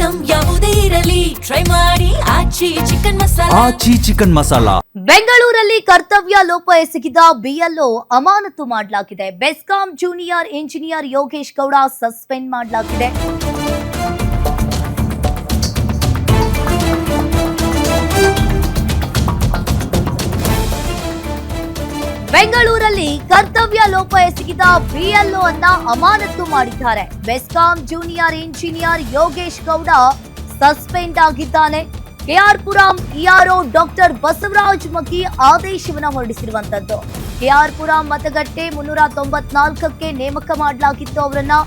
Item ಯಾವುದೇ ಇರಲಿ try ಮಾಡಿ ಆಚಿ ಚಿಕನ್ ಮಸಾಲಾ. ಬೆಂಗಳೂರಲ್ಲಿ ಕರ್ತವ್ಯ ಲೋಪ ಎಸಗಿದ ಬಿಎಲ್ಒ ಅಮಾನತು ಮಾಡಲಾಗಿದೆ. BESCOM junior engineer Yogesh Gowda suspend ಮಾಡಲಾಗಿದೆ. ಬೆಂಗಳೂರಲ್ಲಿ ಕರ್ತವ್ಯ ಲೋಪ ಎಸಗಿದ ಬಿಎಲ್ಒ ಅನ್ನ ಅಮಾನತು ಮಾಡಿದ್ದಾರೆ. BESCOM junior engineer Yogesh Gowda suspend ಆಗಿದ್ದಾನೆ. ಕೆಆರ್ಪುರಂ ಇಆರ್ಒ ಡಾಕ್ಟರ್ ಬಸವರಾಜ್ ಮಗಿ ಆದೇಶವನ್ನು ಹೊರಡಿಸಿರುವಂತದ್ದು. ಕೆಆರ್ಪುರಂ ಮತಗಟ್ಟೆ 394ಕ್ಕೆ ನೇಮಕ ಮಾಡಲಾಗಿತ್ತು ಅವರನ್ನ.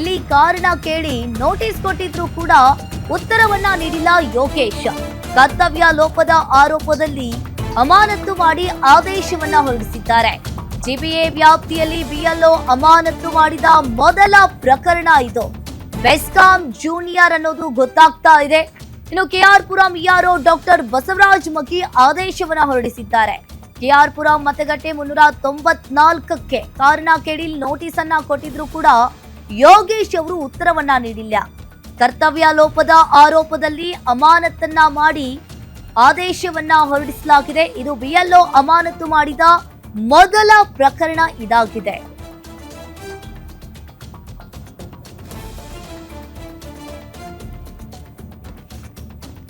ಇಲ್ಲಿ ಕಾರಣ ಕೇಳಿ ನೋಟಿಸ್ ಕೊಟ್ಟಿದ್ರು ಕೂಡ ಉತ್ತರವನ್ನ ನೀಡಿಲ್ಲ ಯೋಗೇಶ್. ಕರ್ತವ್ಯ ಲೋಪದ ಆರೋಪದಲ್ಲಿ ಅಮಾನತು ಮಾಡಿ ಆದೇಶವನ್ನ ಹೊರಡಿಸಿದ್ದಾರೆ. ಜಿಬಿಎ ವ್ಯಾಪ್ತಿಯಲ್ಲಿ ಬಿಎಲ್ಒ ಅಮಾನತು ಮಾಡಿದ ಮೊದಲ ಪ್ರಕರಣ ಇದು. ಬೆಸ್ಕಾಂ ಜೂನಿಯರ್ ಅನ್ನೋದು ಗೊತ್ತಾಗ್ತಾ ಇದೆ. ಇನ್ನು ಕೆಆರ್ಪುರಂ ಇಆರ್ಒ ಡಾಕ್ಟರ್ ಬಸವರಾಜ್ ಮಗಿ ಆದೇಶವನ್ನ ಹೊರಡಿಸಿದ್ದಾರೆ. ಕೆಆರ್ಪುರಂ ಮತಗಟ್ಟೆ 394ಕ್ಕೆ ಕಾರಣ ಕೇಳಿ ನೋಟಿಸ್ ಅನ್ನ ಕೊಟ್ಟಿದ್ರು ಕೂಡ ಯೋಗೇಶ್ ಅವರು ಉತ್ತರವನ್ನ ನೀಡಿಲ್ಲ. ಕರ್ತವ್ಯ ಲೋಪದ ಆರೋಪದಲ್ಲಿ ಅಮಾನತನ್ನ ಮಾಡಿ ಆದೇಶವನ್ನ ಹೊರಡಿಸಲಾಗಿದೆ. ಇದು ಬಿಎಲ್ಒ ಅಮಾನತು ಮಾಡಿದ ಮೊದಲ ಪ್ರಕರಣ ಇದಾಗಿದೆ.